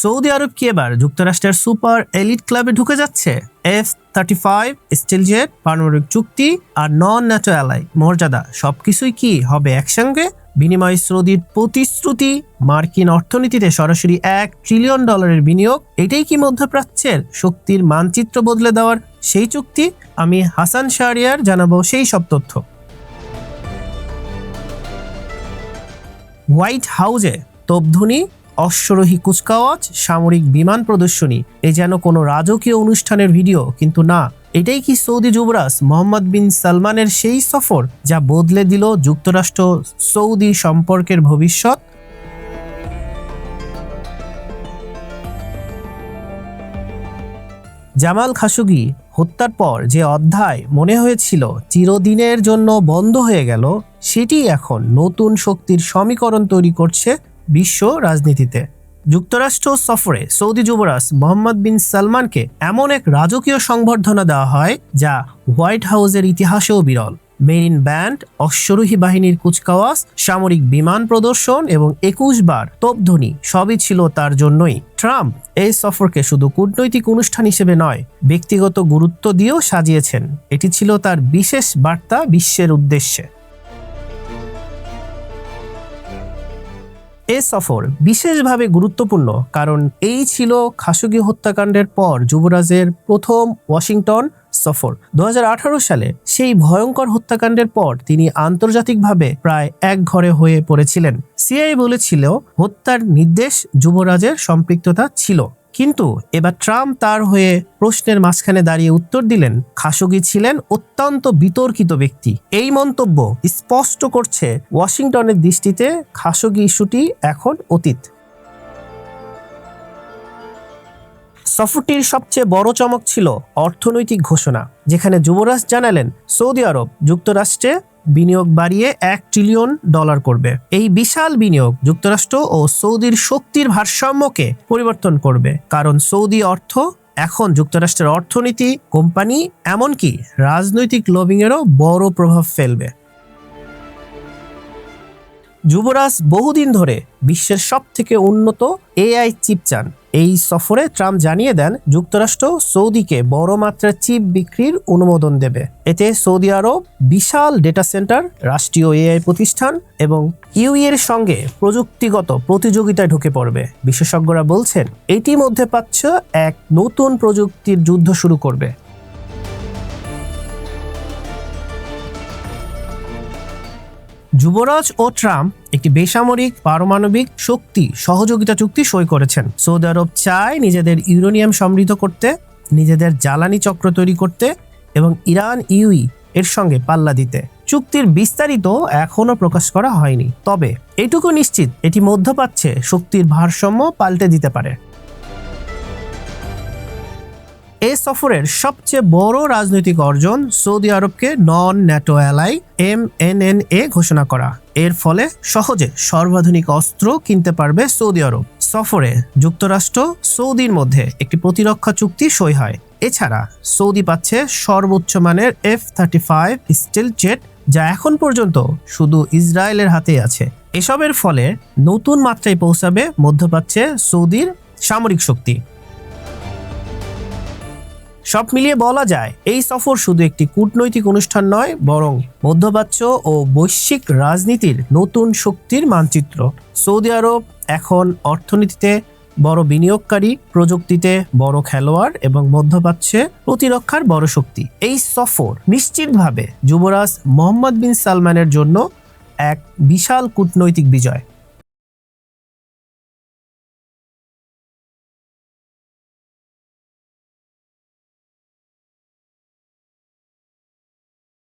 Saudi আরব কি এবার যুক্তরাষ্ট্রের সুপার এলিট ক্লাবে ঢুকে যাচ্ছে? F-35 স্টিল জেট, পারমাণবিক চুক্তি আর নন ন্যাটো অ্যালাই মর্যাদা সবকিছুই কি হবে একসঙ্গে? বিনিময় সৌদির প্রতিশ্রুতি, মার্কিন অর্থনীতিতে সরাসরি $1 ট্রিলিয়ন বিনিয়োগ, এটাই কি মধ্যপ্রাচ্যের শক্তির মানচিত্র বদলে দেওয়ার সেই চুক্তি? আমি হাসান শাহরিয়ার জানাবো সেই সব তথ্য। হোয়াইট হাউসে তোপধ্বনি, অশ্বরোহী কুচকাওয়াজ, সামরিক বিমান প্রদর্শনী, এ যেন কোনো রাজকীয় অনুষ্ঠানের ভিডিও, কিন্তু না, এটাই কি সৌদি যুবরাজ মোহাম্মদ বিন সালমানের সেই সফর যা বদলে দিল যুক্তরাষ্ট্র সৌদি সম্পর্কের ভবিষ্যৎ? জামাল খাশোগি হত্যার পর যে অধ্যায় মনে হয়েছিল চিরদিনের জন্য বন্ধ হয়ে গেল, সেটি এখন নতুন শক্তির সমীকরণ তৈরি করছে বিশ্ব রাজনীতিতে। যুক্তরাষ্ট্র সফরে সৌদি যুবরাজ মোহাম্মদ বিন সালমানকে এমন এক রাজকীয় সংবর্ধনা দেওয়া হয় যা হোয়াইট হাউসের ইতিহাসেও বিরল। মেরিন ব্যান্ড, অশ্বারোহী বাহিনীর কুচকাওয়াজ, সামরিক বিমান প্রদর্শন এবং 21 বার তোপধ্বনি সবই ছিল তার জন্যই। ট্রাম্প এই সফরকে শুধু কূটনৈতিক অনুষ্ঠান হিসেবে নয়, ব্যক্তিগত গুরুত্ব দিয়েও সাজিয়েছেন। এটি ছিল তার বিশেষ বার্তা বিশ্বের উদ্দেশ্যে। এ সফর বিশেষভাবে গুরুত্বপূর্ণ কারণ এই ছিল খাশোগি হত্যাকাণ্ডের পর যুবরাজের প্রথম ওয়াশিংটন সফর। 2018 সালে সেই ভয়ঙ্কর হত্যাকাণ্ডের পর তিনি আন্তর্জাতিকভাবে প্রায় একঘরে হয়ে পড়েছিলেন। সিআইএ বলেছিল হত্যার নির্দেশ যুবরাজের সম্পৃক্ততা ছিল, কিন্তু এবার ট্রাম্প তার হয়ে প্রশ্নের মাঝখানে দাঁড়িয়ে উত্তর দিলেন খাশোগি ছিলেন অত্যন্ত বিতর্কিত ব্যক্তি। এই মন্তব্য স্পষ্ট করছে ওয়াশিংটনের দৃষ্টিতে খাশোগি ইস্যুটি এখন অতীত। সফরটির সবচেয়ে বড় চমক ছিল অর্থনৈতিক ঘোষণা, যেখানে যুবরাজ জানালেন সৌদি আরব যুক্তরাষ্ট্রে বিনিয়োগ বাড়িয়ে $1 ট্রিলিয়ন করবে। এই বিশাল বিনিয়োগ যুক্তরাষ্ট্র ও সৌদির শক্তির ভারসাম্যকে পরিবর্তন করবে, কারণ সৌদি অর্থ এখন যুক্তরাষ্ট্রের অর্থনীতি, কোম্পানি, এমনকি রাজনৈতিক লবিংয়েরও বড় প্রভাব ফেলবে। যুবরাজ বহুদিন ধরে বিশ্বের সবথেকে উন্নত এআই চিপ চান। এই সফরে ট্রাম্প জানিয়ে দেন যুক্তরাষ্ট্র সৌদিকে বড় মাত্রার চিপ বিক্রির অনুমোদন দেবে। এতে সৌদি আরব বিশাল ডেটা সেন্টার, রাষ্ট্রীয় এআই প্রতিষ্ঠান এবং ইউএই এর সঙ্গে প্রযুক্তিগত প্রতিযোগিতায় ঢুকে পড়বে। বিশেষজ্ঞরা বলছেন এটি মধ্যপ্রাচ্য এক নতুন প্রযুক্তির যুদ্ধ শুরু করবে। যুবরাজ ও ট্রাম্প একটি বেসামরিক পারমাণবিক শক্তি সহযোগিতা চুক্তি সই করেছেন। সৌদি আরব চায় নিজেদের ইউরেনিয়াম সমৃদ্ধ করতে, নিজেদের জ্বালানি চক্র তৈরি করতে এবং ইরান ইউএই এর সঙ্গে পাল্লা দিতে। চুক্তির বিস্তারিত এখনও প্রকাশ করা হয়নি, তবে এটুকু নিশ্চিত এটি মধ্যপ্রাচ্যে শক্তির ভারসাম্য পাল্টে দিতে পারে। এই সফরের সবচেয়ে বড় রাজনৈতিক অর্জন সৌদি আরবকে নন ন্যাটো অ্যালাই MNNA ঘোষণা করা। এর ফলে সহজে সর্বাধুনিক অস্ত্র কিনতে পারবে সৌদি আরব। সফরে যুক্তরাষ্ট্র সৌদির মধ্যে একটি প্রতিরক্ষা চুক্তি সই হয়। এছাড়া সৌদি পাচ্ছে সর্বোচ্চ মানের F-35 স্টিল জেট, যা এখন পর্যন্ত শুধু ইসরায়েলের হাতেই আছে। এসবের ফলে নতুন মাত্রায় পৌঁছাবে মধ্যপ্রাচ্যে সৌদির সামরিক শক্তি। সব মিলিয়ে বলা যায় এই সফর শুধু একটি কূটনৈতিক অনুষ্ঠান নয়, বরং মধ্যপ্রাচ্য ও বৈশ্বিক রাজনীতির নতুন শক্তির মানচিত্র। সৌদি আরব এখন অর্থনীতিতে বড় বিনিয়োগকারী, প্রযুক্তিতে বড় খেলোয়াড় এবং মধ্যপ্রাচ্যে প্রতিরক্ষার বড় শক্তি। এই সফর নিশ্চিতভাবে যুবরাজ মোহাম্মদ বিন সালমানের জন্য এক বিশাল কূটনৈতিক বিজয়।